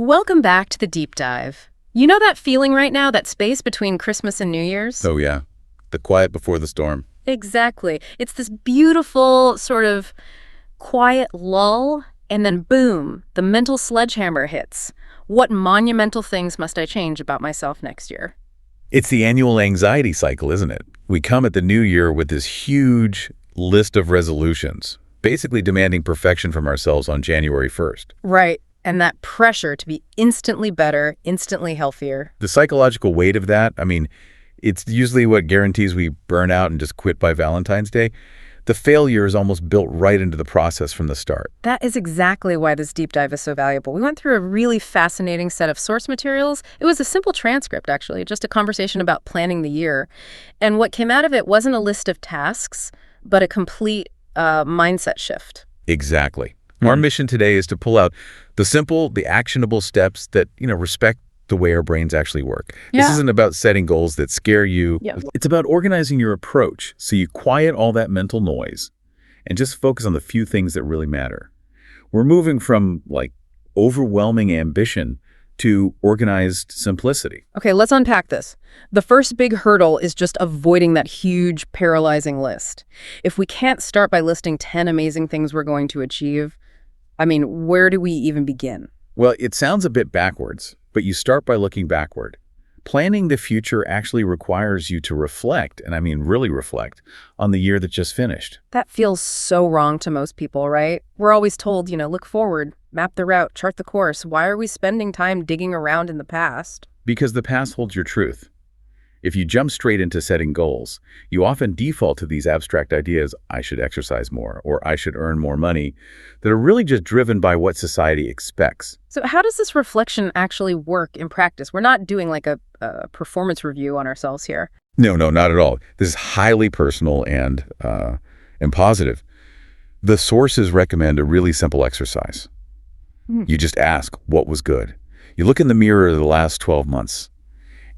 Welcome back to the deep dive. You know that feeling right now, that space between Christmas and New Year's? Oh, yeah. The quiet before the storm. Exactly. It's this beautiful sort of quiet lull, and then boom, the mental sledgehammer hits. What monumental things must I change about myself next year? It's the annual anxiety cycle, isn't it? We come at the new year with this huge list of resolutions, basically demanding perfection from ourselves on January 1st. Right. And that pressure to be instantly better, instantly healthier. The psychological weight of that, it's usually what guarantees we burn out and just quit by Valentine's Day. The failure is almost built right into the process from the start. That is exactly why this deep dive is so valuable. We went through a really fascinating set of source materials. It was a simple transcript, actually, just a conversation about planning the year. And what came out of it wasn't a list of tasks, but a complete mindset shift. Exactly. Our mission today is to pull out the simple, the actionable steps that, respect the way our brains actually work. Yeah. This isn't about setting goals that scare you. Yeah. It's about organizing your approach so you quiet all that mental noise and just focus on the few things that really matter. We're moving from overwhelming ambition to organized simplicity. Okay, let's unpack this. The first big hurdle is just avoiding that huge, paralyzing list. If we can't start by listing 10 amazing things we're going to achieve, where do we even begin? Well, it sounds a bit backwards, but you start by looking backward. Planning the future actually requires you to reflect, and really reflect, on the year that just finished. That feels so wrong to most people, right? We're always told, look forward, map the route, chart the course. Why are we spending time digging around in the past? Because the past holds your truth. If you jump straight into setting goals, you often default to these abstract ideas, I should exercise more, or I should earn more money, that are really just driven by what society expects. So how does this reflection actually work in practice? We're not doing a performance review on ourselves here. No, not at all. This is highly personal and positive. The sources recommend a really simple exercise. You just ask, what was good? You look in the mirror of the last 12 months,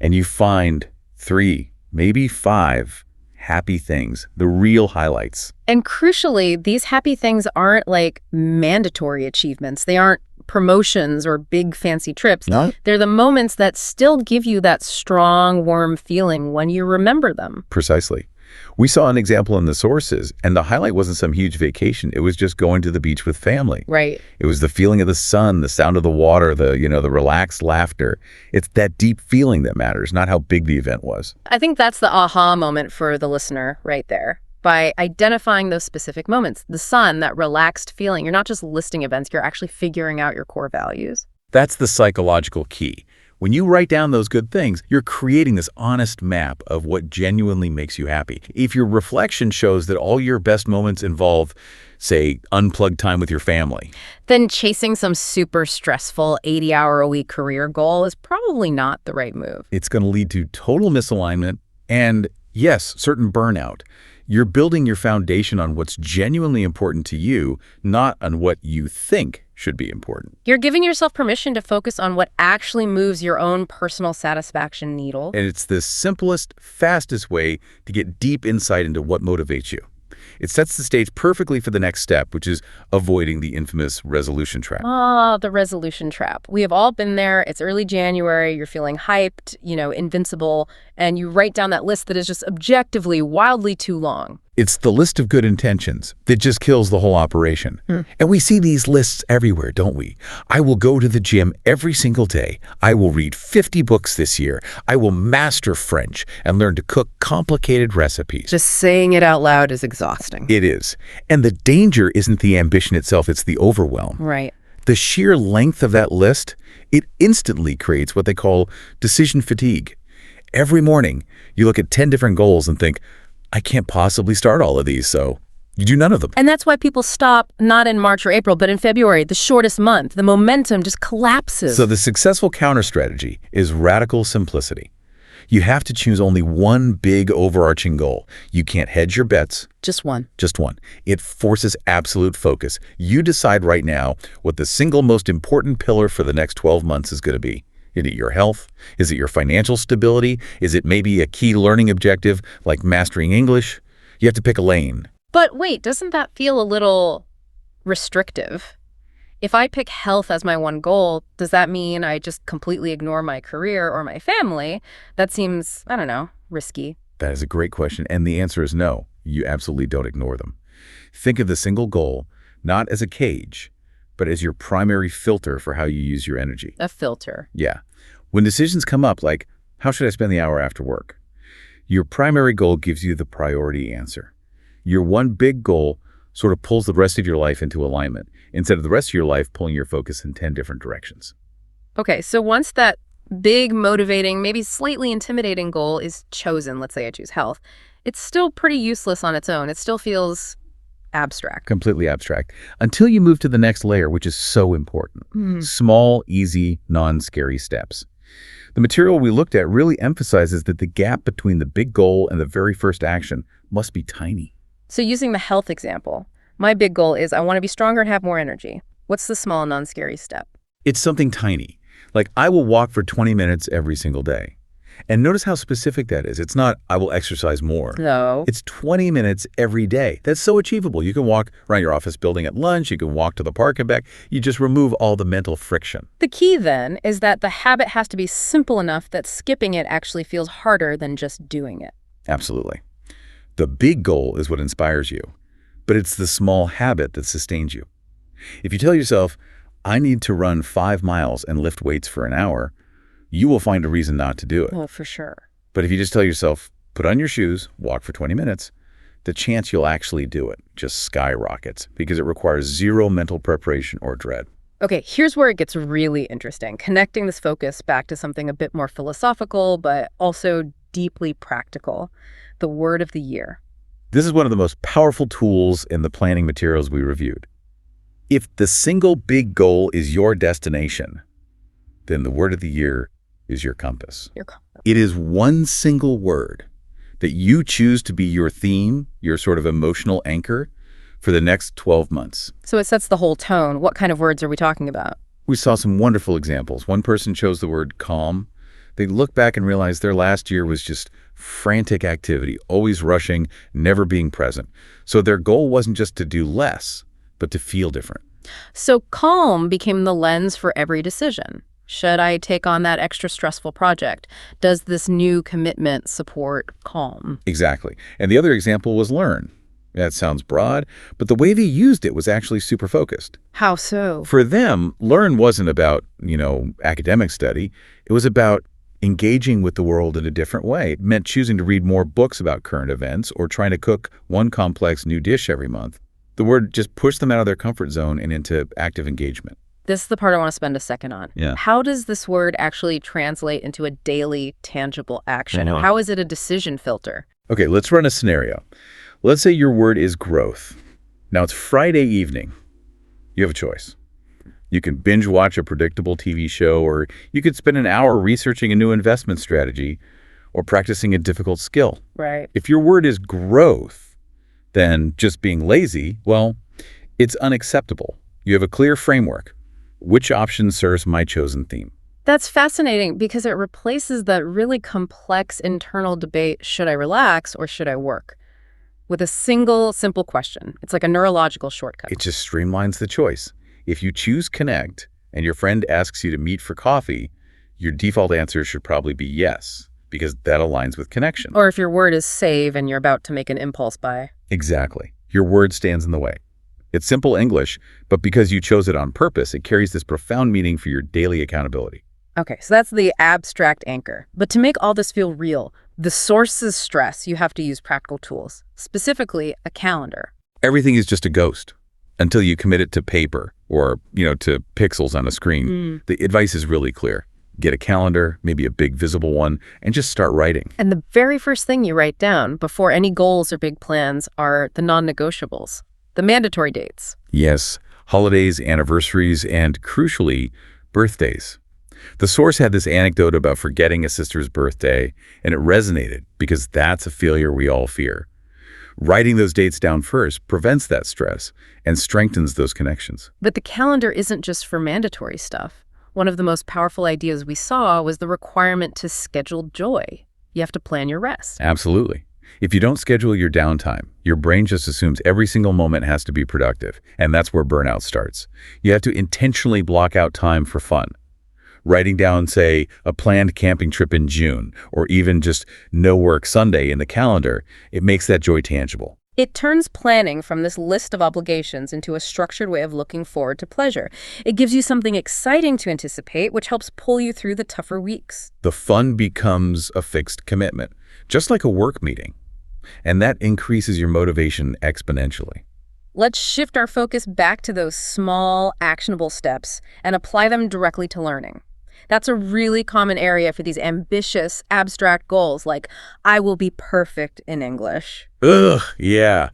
and you find 3, maybe 5 happy things, the real highlights. And crucially, these happy things aren't mandatory achievements. They aren't promotions or big fancy trips. No? They're the moments that still give you that strong, warm feeling when you remember them. Precisely. We saw an example in the sources, and the highlight wasn't some huge vacation. It was just going to the beach with family. Right. It was the feeling of the sun, the sound of the water, the relaxed laughter. It's that deep feeling that matters, not how big the event was. I think that's the aha moment for the listener right there. By identifying those specific moments, the sun, that relaxed feeling, you're not just listing events, you're actually figuring out your core values. That's the psychological key. When you write down those good things, you're creating this honest map of what genuinely makes you happy. If your reflection shows that all your best moments involve, say, unplugged time with your family, then chasing some super stressful 80-hour-a-week career goal is probably not the right move. It's going to lead to total misalignment and, yes, certain burnout. You're building your foundation on what's genuinely important to you, not on what you think should be important. You're giving yourself permission to focus on what actually moves your own personal satisfaction needle. And it's the simplest, fastest way to get deep insight into what motivates you. It sets the stage perfectly for the next step, which is avoiding the infamous resolution trap. The resolution trap. We have all been there. It's early January. You're feeling hyped, invincible, and you write down that list that is just objectively wildly too long. It's the list of good intentions that just kills the whole operation. And we see these lists everywhere, don't we? I will go to the gym every single day. I will read 50 books this year. I will master French and learn to cook complicated recipes. Just saying it out loud is exhausting. It is. And the danger isn't the ambition itself, it's the overwhelm. Right. The sheer length of that list, it instantly creates what they call decision fatigue. Every morning, you look at 10 different goals and think, I can't possibly start all of these, so you do none of them. And that's why people stop not in March or April, but in February, the shortest month. The momentum just collapses. So the successful counter strategy is radical simplicity. You have to choose only one big overarching goal. You can't hedge your bets. Just one. Just one. It forces absolute focus. You decide right now what the single most important pillar for the next 12 months is going to be. Is it your health? Is it your financial stability? Is it maybe a key learning objective like mastering English? You have to pick a lane. But wait, doesn't that feel a little restrictive? If I pick health as my one goal, does that mean I just completely ignore my career or my family? That seems, I don't know, risky. That is a great question, and the answer is no. You absolutely don't ignore them. Think of the single goal not as a cage, but as your primary filter for how you use your energy. A filter. Yeah. When decisions come up like, how should I spend the hour after work? Your primary goal gives you the priority answer. Your one big goal sort of pulls the rest of your life into alignment, instead of the rest of your life pulling your focus in 10 different directions. Okay, so once that big, motivating, maybe slightly intimidating goal is chosen, let's say I choose health, it's still pretty useless on its own. It still feels abstract. Completely abstract. Until you move to the next layer, which is so important. Small, easy, non-scary steps. The material we looked at really emphasizes that the gap between the big goal and the very first action must be tiny. So using the health example, my big goal is I want to be stronger and have more energy. What's the small, non-scary step? It's something tiny. Like, I will walk for 20 minutes every single day. And notice how specific that is. It's not, I will exercise more. No. It's 20 minutes every day. That's so achievable. You can walk around your office building at lunch. You can walk to the park and back. You just remove all the mental friction. The key, then, is that the habit has to be simple enough that skipping it actually feels harder than just doing it. Absolutely. The big goal is what inspires you, but it's the small habit that sustains you. If you tell yourself, I need to run 5 miles and lift weights for an hour, you will find a reason not to do it. Oh, for sure. But if you just tell yourself, put on your shoes, walk for 20 minutes, the chance you'll actually do it just skyrockets because it requires zero mental preparation or dread. Okay, here's where it gets really interesting, connecting this focus back to something a bit more philosophical, but also deeply practical, the word of the year. This is one of the most powerful tools in the planning materials we reviewed. If the single big goal is your destination, then the word of the year is your compass. It is one single word that you choose to be your theme, your sort of emotional anchor for the next 12 months. So it sets the whole tone. What kind of words are we talking about? We saw some wonderful examples. One person chose the word calm. They looked back and realized their last year was just frantic activity, always rushing, never being present. So their goal wasn't just to do less, but to feel different. So calm became the lens for every decision. Should I take on that extra stressful project? Does this new commitment support calm? Exactly. And the other example was learn. That sounds broad, but the way they used it was actually super focused. How so? For them, learn wasn't about, academic study. It was about engaging with the world in a different way. It meant choosing to read more books about current events or trying to cook one complex new dish every month. The word just pushed them out of their comfort zone and into active engagement. This is the part I want to spend a second on. Yeah. How does this word actually translate into a daily, tangible action? How is it a decision filter? Okay, let's run a scenario. Let's say your word is growth. Now, it's Friday evening. You have a choice. You can binge watch a predictable TV show, or you could spend an hour researching a new investment strategy or practicing a difficult skill. Right. If your word is growth, then just being lazy, well, it's unacceptable. You have a clear framework. Which option serves my chosen theme? That's fascinating because it replaces that really complex internal debate, should I relax or should I work, with a single, simple question. It's like a neurological shortcut. It just streamlines the choice. If you choose connect and your friend asks you to meet for coffee, your default answer should probably be yes, because that aligns with connection. Or if your word is save and you're about to make an impulse buy. Exactly. Your word stands in the way. It's simple English, but because you chose it on purpose, it carries this profound meaning for your daily accountability. Okay, so that's the abstract anchor. But to make all this feel real, the sources stress you have to use practical tools, specifically a calendar. Everything is just a ghost until you commit it to paper or, to pixels on a screen. The advice is really clear. Get a calendar, maybe a big visible one, and just start writing. And the very first thing you write down before any goals or big plans are the non-negotiables. The mandatory dates. Yes, holidays, anniversaries, and crucially, birthdays. The source had this anecdote about forgetting a sister's birthday, and it resonated because that's a failure we all fear. Writing those dates down first prevents that stress and strengthens those connections. But the calendar isn't just for mandatory stuff. One of the most powerful ideas we saw was the requirement to schedule joy. You have to plan your rest. Absolutely. If you don't schedule your downtime, your brain just assumes every single moment has to be productive, and that's where burnout starts. You have to intentionally block out time for fun. Writing down, say, a planned camping trip in June, or even just no work Sunday in the calendar, it makes that joy tangible. It turns planning from this list of obligations into a structured way of looking forward to pleasure. It gives you something exciting to anticipate, which helps pull you through the tougher weeks. The fun becomes a fixed commitment, just like a work meeting. And that increases your motivation exponentially. Let's shift our focus back to those small, actionable steps and apply them directly to learning. That's a really common area for these ambitious, abstract goals like, I will be perfect in English. Ugh, yeah.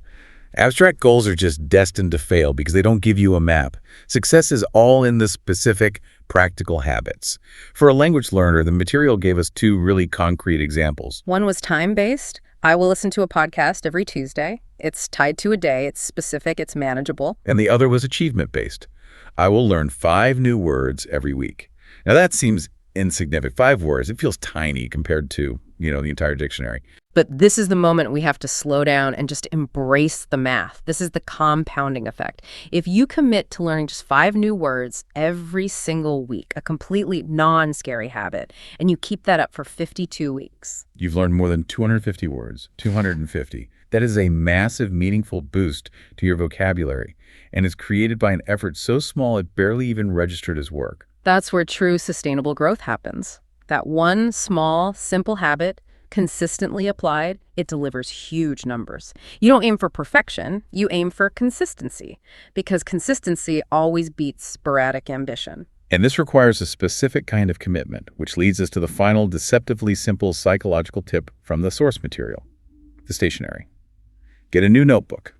Abstract goals are just destined to fail because they don't give you a map. Success is all in the specific, practical habits. For a language learner, the material gave us two really concrete examples. One was time-based. I will listen to a podcast every Tuesday. It's tied to a day. It's specific. It's manageable. And the other was achievement-based. I will learn 5 new words every week. Now that seems insignificant. 5 words, it feels tiny compared to, the entire dictionary. But this is the moment we have to slow down and just embrace the math. This is the compounding effect. If you commit to learning just 5 new words every single week, a completely non-scary habit, and you keep that up for 52 weeks. You've learned more than 250 words, 250. That is a massive, meaningful boost to your vocabulary, and is created by an effort so small it barely even registered as work. That's where true sustainable growth happens. That one small, simple habit, consistently applied, it delivers huge numbers. You don't aim for perfection, you aim for consistency, because consistency always beats sporadic ambition. And this requires a specific kind of commitment, which leads us to the final deceptively simple psychological tip from the source material, the stationery. Get a new notebook,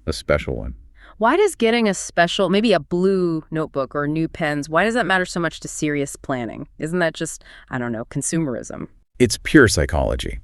a special one. Why does getting a special, maybe a blue notebook or new pens, why does that matter so much to serious planning? Isn't that just, consumerism? It's pure psychology.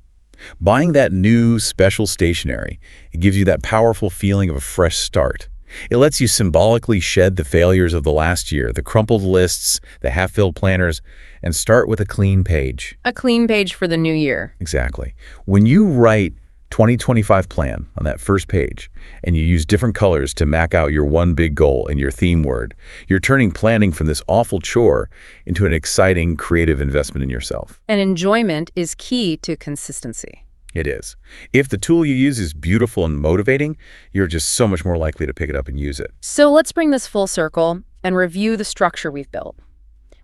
Buying that new special stationery, it gives you that powerful feeling of a fresh start. It lets you symbolically shed the failures of the last year, the crumpled lists, the half-filled planners, and start with a clean page. A clean page for the new year. Exactly. When you write 2025 plan on that first page, and you use different colors to map out your one big goal and your theme word, you're turning planning from this awful chore into an exciting, creative investment in yourself. And enjoyment is key to consistency. It is. If the tool you use is beautiful and motivating, you're just so much more likely to pick it up and use it. So let's bring this full circle and review the structure we've built.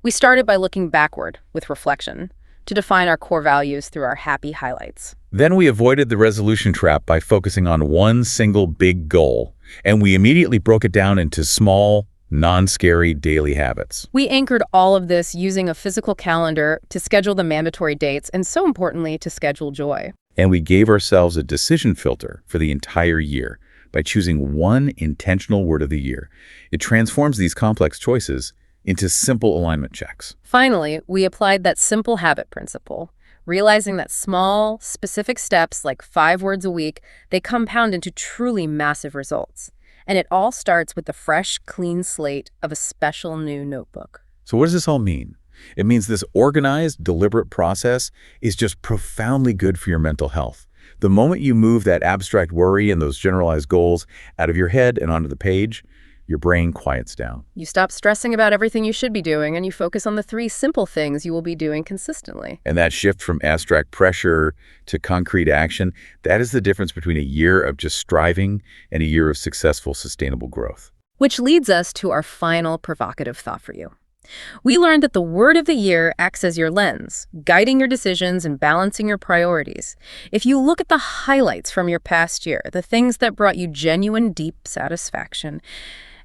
We started by looking backward with reflection to define our core values through our happy highlights. Then we avoided the resolution trap by focusing on one single big goal, and we immediately broke it down into small, non-scary daily habits. We anchored all of this using a physical calendar to schedule the mandatory dates and, so importantly, to schedule joy. And we gave ourselves a decision filter for the entire year by choosing one intentional word of the year. It transforms these complex choices into simple alignment checks. Finally, we applied that simple habit principle, realizing that small, specific steps like 5 words a week, they compound into truly massive results. And it all starts with the fresh, clean slate of a special new notebook. So what does this all mean? It means this organized, deliberate process is just profoundly good for your mental health. The moment you move that abstract worry and those generalized goals out of your head and onto the page, your brain quiets down. You stop stressing about everything you should be doing, and you focus on the 3 simple things you will be doing consistently. And that shift from abstract pressure to concrete action, that is the difference between a year of just striving and a year of successful, sustainable growth. Which leads us to our final provocative thought for you. We learned that the word of the year acts as your lens, guiding your decisions and balancing your priorities. If you look at the highlights from your past year, the things that brought you genuine, deep satisfaction,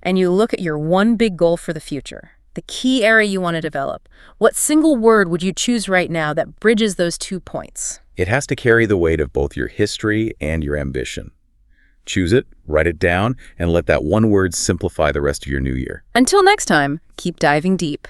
and you look at your one big goal for the future, the key area you want to develop, what single word would you choose right now that bridges those 2 points? It has to carry the weight of both your history and your ambition. Choose it, write it down, and let that one word simplify the rest of your new year. Until next time, keep diving deep.